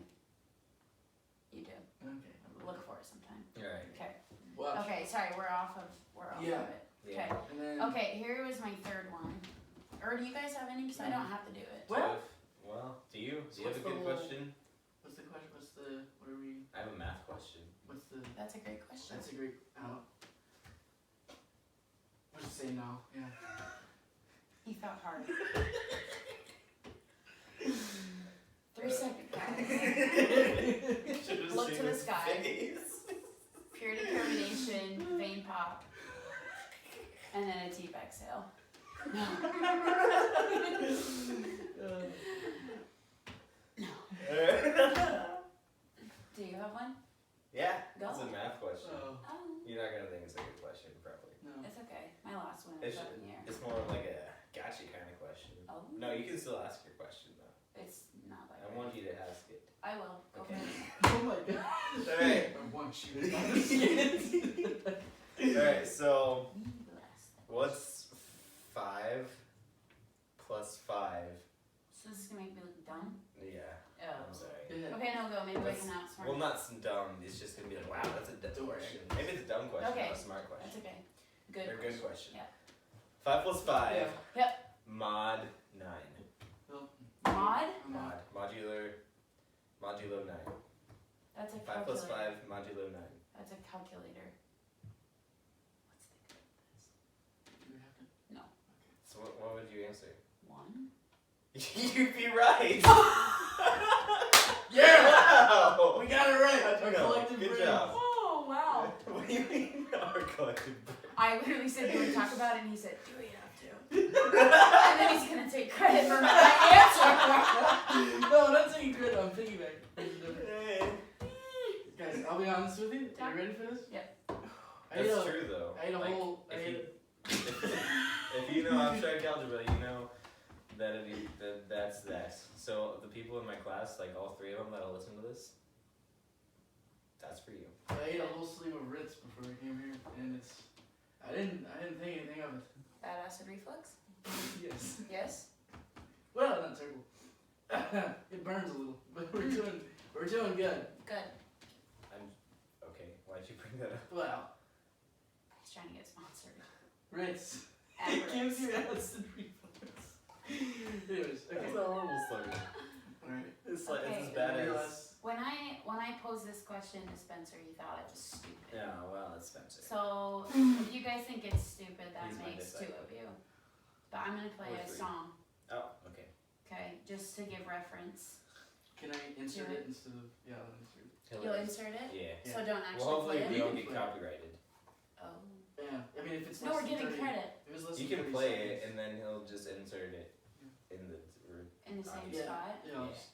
You do. Okay. Look for it sometime. Alright. Okay. Watch. Okay, sorry, we're off of Yeah. it. Yeah. Okay. And then. Okay, here was my third one. Or do you guys have any? Because I don't have to do it. Well- Well, do you? Do you have a What's the good little- question? What's the question? What are we? I have a math question. What's the? That's a great question. That's a great. I don't know. Let's just say no. Yeah. He felt hard. 3 second count. Should've Look seen to the his sky. face. Pure determination, vein pop, and then a deep exhale. No. Do you have one? Yeah, Go. it's a math question. Oh. Oh, You're not gonna think it's a good question, probably. No. it's okay. My last one is It's, up in the air. it's more of like a gotcha kind of question. Oh, No, you can still ask your question though. it's not like I that. want you to ask it. I will. Go Okay. for it. Oh my god. Alright. I want you to understand. Alright, so The last. what's 5 So this is gonna make me look dumb? Yeah. Oh. I'm sorry. Yeah. Okay, no, go. Maybe I can outsmart. Well, not dumb. It's just gonna be like, wow, that's a dumb question. Maybe it's a dumb question, Okay. not a smart question. That's okay. Good. Or good question. Yeah. 5 plus 5. Yeah. Yep. Mod 9. Mod? Modulo 9. That's a 5 calculator. plus 5 modulo 9. That's a calculator. No. So what would you answer? 1. You'd be right. Yeah! Wow. We got it right. How'd you Our know? collective Good brains. job. Oh, wow. What do you mean our collective brain? I literally said we would talk about it, and he said, do we have to? And then he's gonna take credit for my answer. No, I'm not taking credit. I'm piggyback. Hey. Guys, I'll be honest with you. Are you ready for this? Yep. That's true though. I ate a Like, whole. If you know abstract algebra, you know that's that. So the people in my class, like all 3 of them that'll listen to this, that's for you. I ate a whole sleeve of Ritz before I came here, and it's. I didn't think anything of it. Bad acid reflux? Yes. Yes? Well, not terrible. It burns a little, but we're doing good. Good. Okay, why'd you bring that up? Well, He's trying to get sponsored. Ritz. And It gives Ritz. you acid reflux. Anyways, okay. That's a horrible story. Alright. It's like Okay. it's as bad as. When I posed this question to Spencer, he thought it was stupid. Yeah, well, it's Spencer. So if you guys think it's stupid, that He's my makes 2 disciple. of you. But I'm gonna play Or a 3. song, Oh, okay. okay, just to give reference. Can I insert it instead of I'll insert it. You'll insert it, Yeah. so don't actually Well, hopefully play we it. don't You get can play it. copyrighted. Oh. Yeah. I mean, if it's No, less we're than giving 30 credit If it's less You than can 30 play seconds, it, and then he'll just insert it in the. In the same Yeah. spot. You know, Yeah. just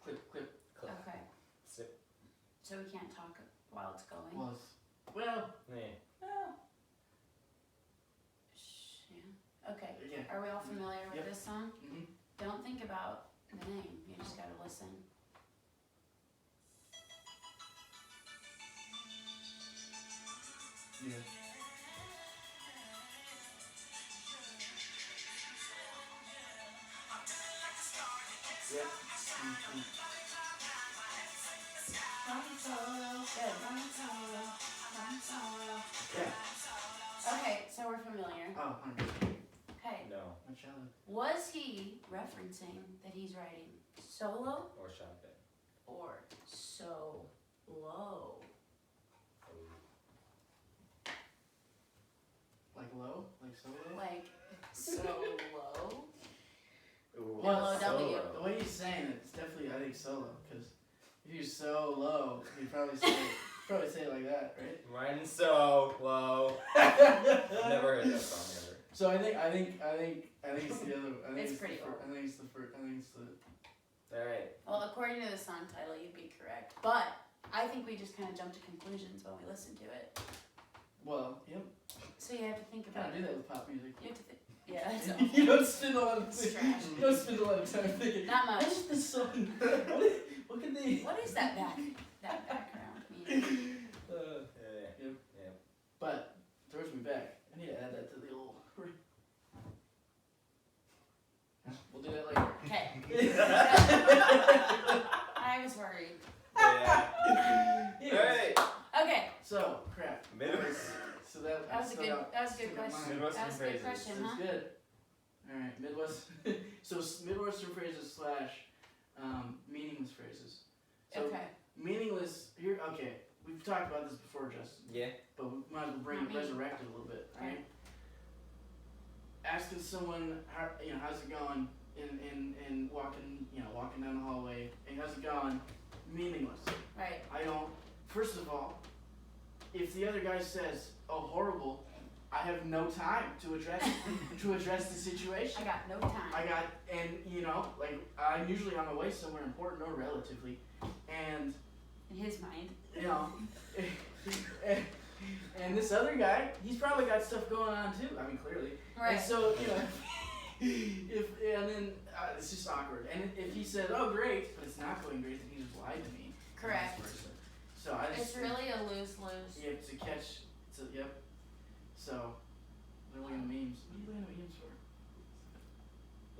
clip. Clip. Okay. Sip. So we can't talk while it's going. Well, Yeah. Oh. Yeah. Okay. yeah. Are we all familiar with Yep. this song? Mhm. Don't think about the name. You just gotta listen. Yeah. Yeah. Mhm. Yeah. Okay, so we're familiar. Oh, 100%. Okay. No. My childhood. Was he referencing that he's writing solo Or shotgun. or so low? Like low? Like so low? Like so low? Ooh, Well, solo. The way he's saying it, it's definitely, I think, solo. Because if you're so low, you'd probably say it like that, right? Mine's so low. Never heard that song ever. So I think it's the other. I think It's it's pretty the old. I think it's the first. I think it's the. All right. Well, according to the song title, you'd be correct. But I think we just kind of jump to conclusions when we listen to it. Well, yep. So you have to think about I do that with pop music. You have to think. Yeah, that's awful. You don't spend a lot of It's trash. You don't spend a lot of time thinking. Not much. What is this song? What can they? What is that background mean? But throws me back. I need to add that to the old. We'll do that later. Okay. I was worried. Yeah. Yes. All right. Okay. So crap. Midwest. So that That was a still good. got- That was a still good got question. mine. Midwestern That was a good phrases. question, That's huh? good. All right, Midwest. So Midwestern phrases / meaningless phrases. So Okay. meaningless here. Okay, we've talked about this before, Justin. Yeah. But we might as well bring Not it, me. resurrect it a little bit, Okay. right? Asking someone how how's it going, and walking down the hallway, and how's it going, meaningless. Right. I don't. First of all, if the other guy says, "Oh, horrible," I have no time to address the situation. I got no time. I'm usually on my way somewhere important or relatively, and In his mind. you know, and this other guy, he's probably got stuff going on too. I mean, clearly. Right. And so it's just awkward. And if he said, "Oh, great," but it's not going great, then he just lied to me. Correct. And vice versa. So I just It's really a lose-lose. you have to catch. Yep. So they're looking at memes. What are you looking at memes for?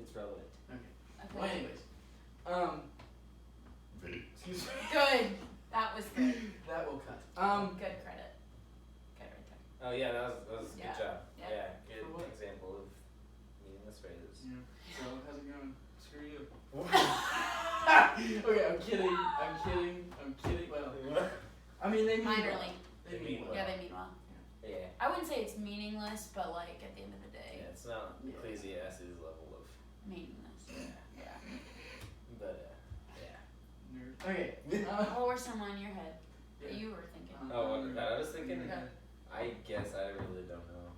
It's relevant. Okay. Well, anyways, excuse me. Good. That was good. That will cut. Good credit. Okay, right there. Oh yeah, that was a Yeah. good job. Yeah. Yeah, good For what? example of meaningless phrases. Yeah. So how's it going? Screw you. Okay, I'm kidding. Well, I mean they mean Minorly. They mean well. Yeah, they mean well. Yeah. I wouldn't say it's meaningless, but like at the end of the day, Yeah, it's not Ecclesiastes level of. meaningless. Yeah. But yeah. Nerd. Okay. What were some on your head that Yeah. you were thinking? Oh, what I was thinking. Okay. I guess I really don't know.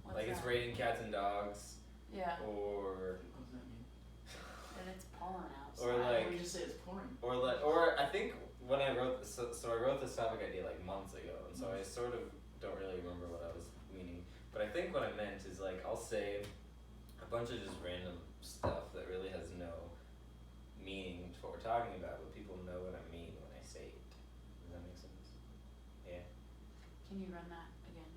What's Like it's that? rating cats and dogs, Yeah. What or does that mean? That it's pouring outside. Or like- We just say it's pouring. or I think when I wrote this, so I wrote this topic idea like months ago, and so I sort of don't really remember what I was meaning. But I think what I meant is like I'll say a bunch of just random stuff that really has no meaning to what we're talking about, but people know what I mean when I say it. Does that make sense? Yeah. Can you run that again?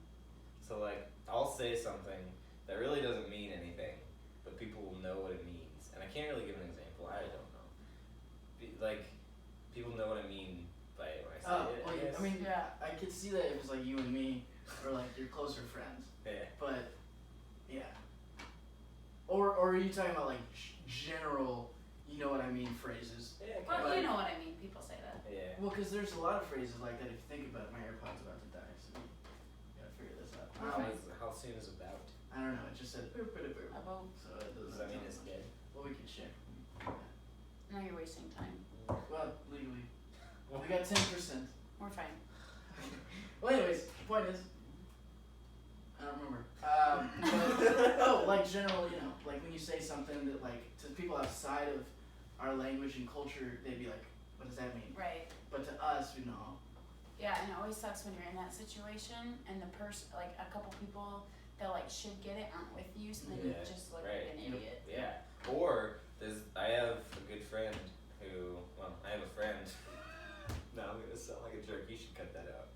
So like I'll say something that really doesn't mean anything, but people will know what it means, and I can't really give an example. I don't know. Like people know what I mean by it when I say it. Well, I guess. I mean, Yeah. I could see that if it's like you and me, or like your closer friends. Yeah. But, yeah. Or are you talking about like general, you know what I mean, phrases? Yeah. Well, Like- you know what I mean. People say that. Yeah. Well, because there's a lot of phrases like that if you think about it. My AirPod's about to die, so we gotta figure this out. How soon is about? I don't know, it just said boop, boop, boop. About. So it doesn't Does that mean tell it's much. dead? Well, we could check. Now you're wasting time. Well, legally. We got 10%. We're fine. Well, anyways, the point is, I don't remember. But, like general, you know, like when you say something that like to people outside of our language and culture, they'd be like, what does that mean? Right. But to us, we know. Yeah, and it always sucks when you're in that situation and the person, like a couple people that like should get it aren't with you, so then you Yeah, just look right. like an idiot. Yeah. Or I have a good friend who, I have a friend. No, I'm gonna sound like a jerk. You should cut that out.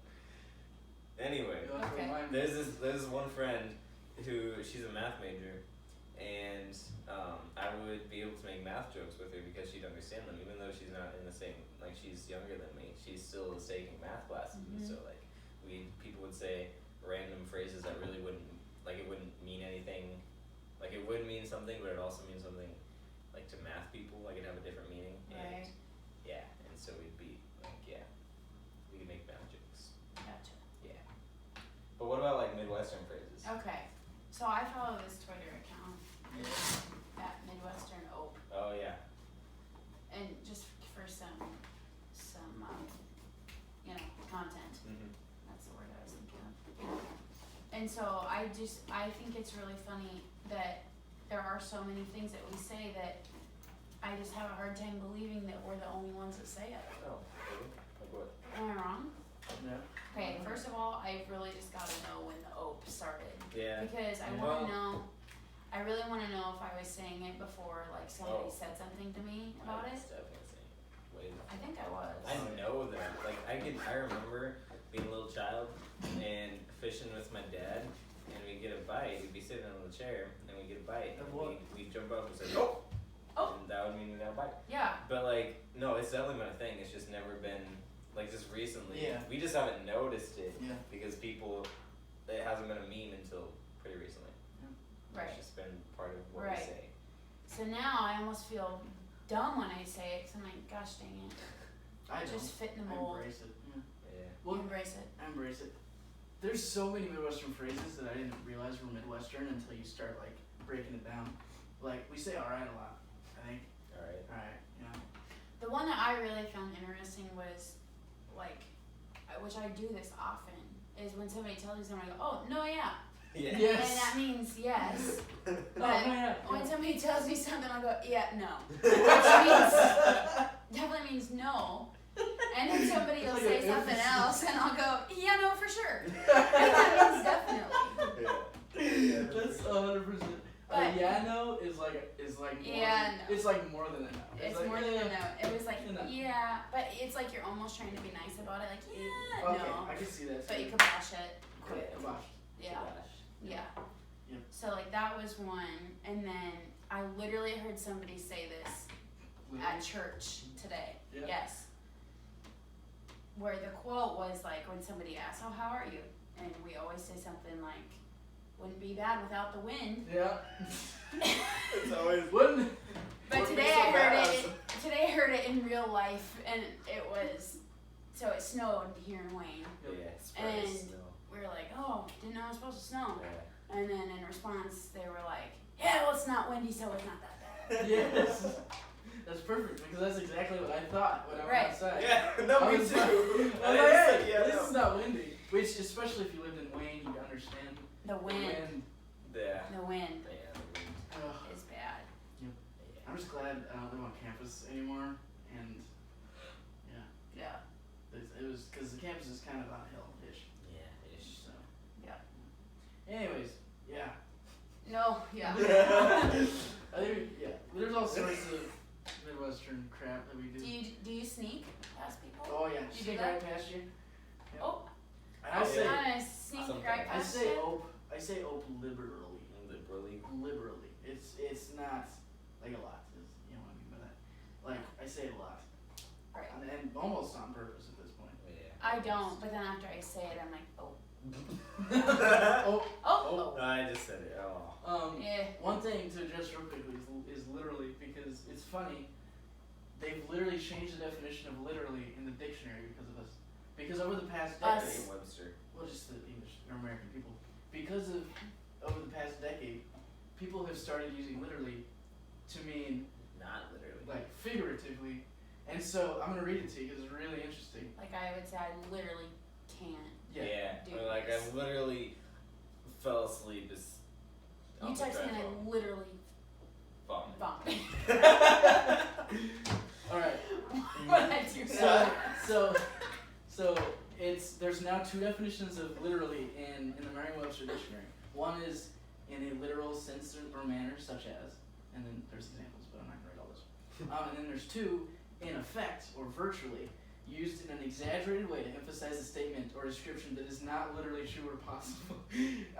Anyway, You have to Okay. remind me. there's this one friend who she's a math major, and I would be able to make math jokes with her because she'd understand them, even though she's not in the same, like she's younger than me. She's still taking math classes, and so like people would say random phrases that really wouldn't, like it wouldn't mean anything, like it would mean something, but it also means something, like to math people, like it'd have a different meaning. Right. And yeah, and so we'd be like, yeah, we could make math jokes. Gotcha. Yeah. But what about like Midwestern phrases? Okay. So I follow this Twitter account at Midwestern Ope, Oh yeah. and just for some content. Mm-hmm. That's the word I was thinking of. And so I think it's really funny that there are so many things that we say that I just have a hard time believing that we're the only ones that say it. Oh, really? Like what? Am I wrong? Yeah. Okay, first of all, I really just gotta know when the OPE started. Yeah. Because I Yeah. wanna know, I really wanna know if I was saying it before like somebody Oh. said something to me about I it. was definitely saying it way before. I think I was. I know that. Like I remember being a little child and fishing with my dad, and we'd get a bite. We'd be sitting on the chair, and we'd get a bite, Of and what? we'd jump up and say, "Oh!" Oh. And that would mean we got a bite. Yeah, But like, no, it's definitely been a thing. It's just never been like just recently. Yeah. We just haven't noticed it Yeah. because it hasn't been a meme until pretty recently. right. It's just been part of what Right. we say. So now I almost feel dumb when I say it, cause I'm like, gosh dang it. I don't. Just fit in the I mold. embrace it. Yeah. Yeah. Well, Embrace it. I embrace it. There's so many Midwestern phrases that I didn't realize were Midwestern until you start like breaking it down. Like we say "alright" a lot. I think. All right. Alright. Yeah. The one that I really found interesting was like, which I do this often, is when somebody tells me something, I go, oh, no, yeah. Yeah. Yes. And that means yes. Oh, But yeah. when somebody tells me something, I'll go, yeah, no. Which definitely means no. And then somebody will It's say like an something emphasis. else, and I'll go, yeah, no, for sure. And that means definitely. Yeah. That's 100%. But- Yeah, no is like more Yeah, than, no. It's like more than a no. It's like, more than yeah. a no. It was like, You know. yeah, but it's like you're almost trying to be nice about it, like, yeah, Okay, no. I can see that. But you too. kibosh it. Quick, kibosh. Yeah, yeah. Yep. So like that was one, and then I literally heard somebody say this at church today. Yeah. Yes. Where the quote was like when somebody asks, "Oh, how are you?" and we always say something like, "Wouldn't be bad without the wind." Yeah. It's always. Wouldn't. But What today makes I it heard bad? it. Today I heard it in real life, and it was so it snowed here in Wayne. Yeah, it's And- probably snow. We were like, "Oh, didn't know it was supposed to snow." Yeah. And then in response, they were like, "Yeah, well, it's not windy, so it's not that bad." Yes. That's perfect because that's exactly what I thought when I went Right. outside. Yeah, no, I me was too. like, I I was just like, said, hey, yeah, this no. is not windy. Which, especially if you lived in Wayne, you'd understand. The wind, Yeah. the wind Ugh. is bad. I'm just glad I don't live on campus anymore, and Yeah. it was because the campus is kind of on a hill-ish. Yeah, ish. So. Yeah. Anyways, yeah. No, yeah. I think there's all sorts of Midwestern crap that we do. Do you sneak past people? Oh yeah, You sneak do that? right past you. Yeah. Oh. And I say I sneak Something. right I past say you. ope. I say ope liberally. Liberally. Liberally. It's not like a lot. You know what I mean by that. Like I say it a lot. Right. And almost on purpose at this point. Yeah. I don't, but then after I say it, I'm like, oh. Oh. Oh. I just said it. Oh. Yeah. One thing to address real quickly is literally, because it's funny. They've literally changed the definition of literally in the dictionary because of us. Because over the past Us. decade, Webster. well, just the English or American people, because of over the past decade, people have started using literally to mean Not literally. like figuratively, and so I'm gonna read it to you because it's really interesting. Like I would say, I literally can't. Yeah. Do Or like this. I literally fell asleep just. You on the text me drive and home. I literally Vomit. vomit. All right. When I do that. So there's now two definitions of literally in the Merriam-Webster dictionary. One is in a literal sense or manner, such as, and then there's examples, but I'm not gonna read all this. And then there's two in effect or virtually, used in an exaggerated way to emphasize a statement or description that is not literally true or possible.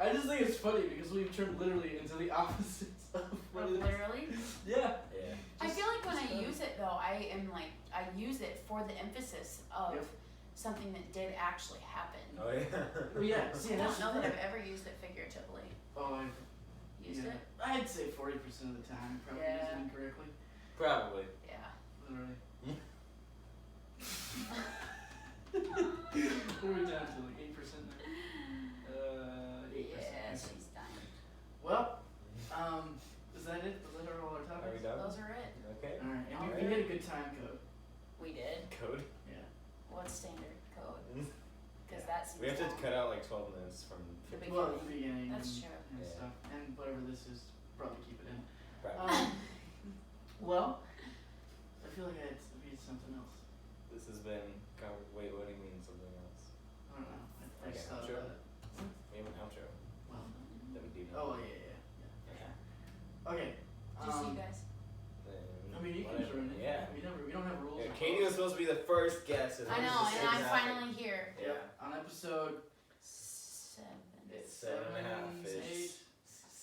I just think it's funny because we've turned literally into the opposites of what it is. Literally. Yeah. Yeah. I feel like when I just use it though, I use it for the emphasis of Yep. something that did actually happen. Oh yeah. Well, yeah. See, I that's don't know the that thing. I've ever used it figuratively. Oh, Used it? I'd say 40% of the time, probably Yeah. use it incorrectly. Probably. Yeah. Literally. What are we down to, like 8% now? 8%. Yeah, she's dying. Well, is that it? Was that all our Are topics? we done? Those are it. Okay. Alright, and Alright. we had a good time code. We did. Code. Yeah. What's standard code? Because that seems We have to long. cut out like 12 minutes from. The Well, at the beginning. beginning That's and, true. and Yeah. stuff. And whatever this is, probably keep it in. Probably. Well, I feel like I had to read something else. This has been. Wait, what do you mean something else? I don't know. I Like just an thought outro? about it. We have an outro Well, that we do. oh, yeah. Yeah. Okay. Did you see you guys? I mean, you can Whatever. join it. Yeah. We don't have rules. Yeah, on Katie was supposed to be the first guest. I know, and I'm finally here. Yeah. On episode 7. It's 7.5-ish. 8.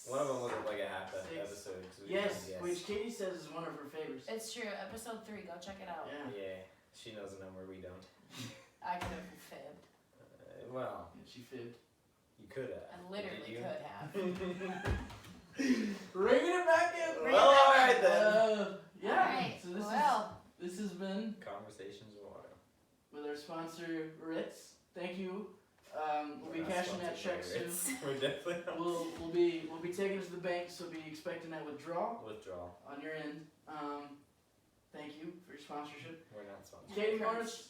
One of them was like a half 6. episode. 'cause we Yes, didn't guess. which Katie says is one of her favorites. It's true. Episode 3. Go check it out. Yeah. Yeah, she knows the number, we don't. I could have fibbed. Well, Yeah, she fibbed. you could have. I literally Did you? could have. Bringing it back in. Bring it Well, back alright in. then. Yeah. Alright. So this has been Conversations with water. with our sponsor Ritz. Thank you. We'll be We're not cashing that sponsored check by soon. Ritz. We're definitely not. We'll be taking it to the bank, so be expecting that withdrawal Withdrawal. on your end. Thank you for your sponsorship. We're not sponsored. Katie Encouraged. Morris,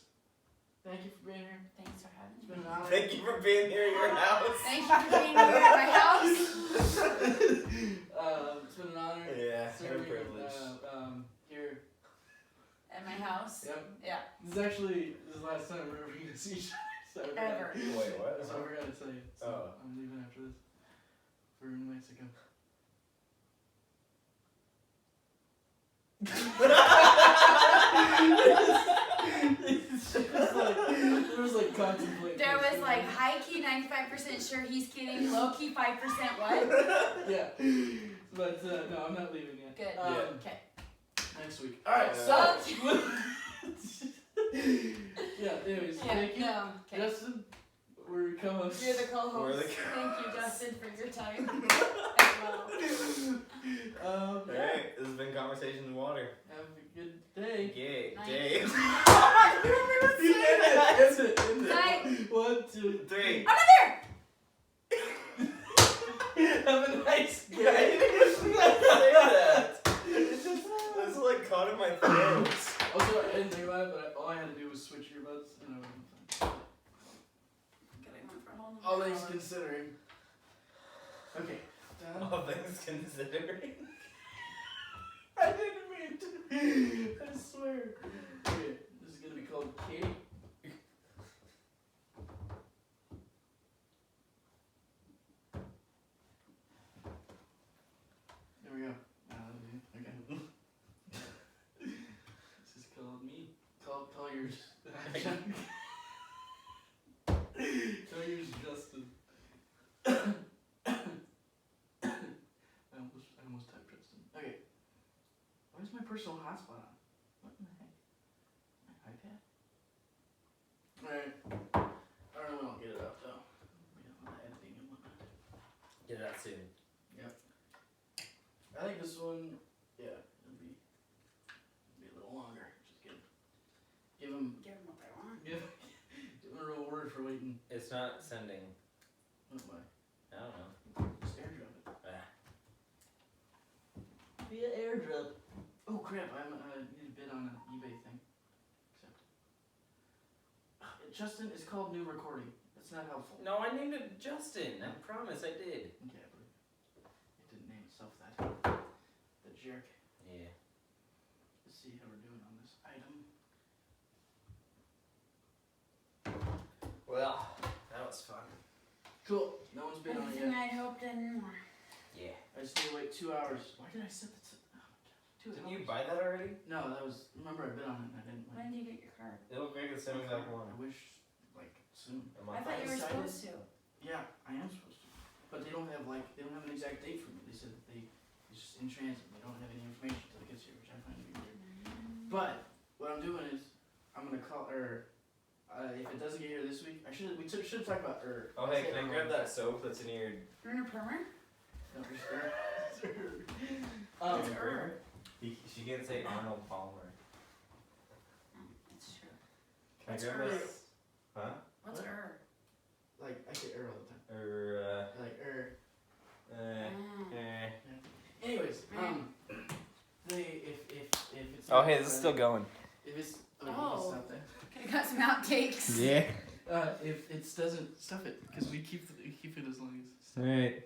thank you for being here. Thanks for having It's me. been an honor. Thank you for being here at your house. Thank you for being here at my house. It's been an honor. Yeah, and a serving, privilege. here. At my house. Yep. Yeah. This is actually the last time we're ever going to see each other. So I forgot- Ever. Wait, what? So I forgot to tell you. So Oh. I'm leaving after this for New Mexico. There was like contemplating. There was like high key nice 95% sure he's kidding. Low key 5% what? Yeah. But no, I'm not leaving yet. Good. Okay. Next week. Alright, so. Yeah, anyways, thank you. No. Okay. Justin, we're your co-host. You're the co-host. We're the Thank you, Justin, for your time as well. Alright, this has been Conversation in Water. Have a good day. Yay. Night. Day. End it. Night. 1, 2, 3. Another! Have a nice I day. didn't even say that. It's like caught in my throat. Also, I didn't think about it, but all I had to do was switch earbuds and I would have been fine. All things considering. Okay. Done. All things considering. I didn't mean to. I swear. Okay, this is gonna be called Katie. There we go. Okay. This is called me. Call yours. Tell yours Justin. I almost typed Justin. Okay. Why is my personal hotspot on? What in the heck? My iPad? Alright. I don't know when I'll get it up though. A lot of editing and whatnot. Get it out soon. I think this one, yeah, it'll be a little longer. Just give him what they want. give him a real word for waiting. It's not sending. What am I? I don't know. Just airdrop it. Ah. Via airdrop. Oh crap! I need a bid on an eBay thing. Except Justin, it's called new recording. That's not helpful. No, I named it Justin. I promise I did. Okay, but it didn't name itself that. The jerk. Yeah. Let's see how we're doing on this item. Well, that was fun. Cool. No one's bid on it Everything yet. I'd hoped and more. Yeah. I just need to wait 2 hours. Why did I set the? Oh my god. 2 Didn't hours. you buy that already? No, that was. Remember, I bid on it and I didn't. When did you get your card? It looked like the same exact one. I wish, like, soon. A I month thought you were decided- supposed to. Yeah, I am supposed to. But they don't have an exact date for me. They said that it's just in transit. They don't have any information until it gets here, which I find to be weird. But what I'm doing is I'm gonna call if it doesn't get here this week, should have talked about Oh hey, can I grab that soap that's in your Runner Primer? No, just Ur. What's in your Ur? burger? She can't say Arnold Palmer. It's true. Can What's I grab Ur? this? Huh? What's What? Ur? Like I say all the time. Like Anyways, if it's Oh hey, this is still going. if it's Oh. you can stop that. Could've got some outtakes. Yeah. If it doesn't stuff it because we keep it as long as. Alright.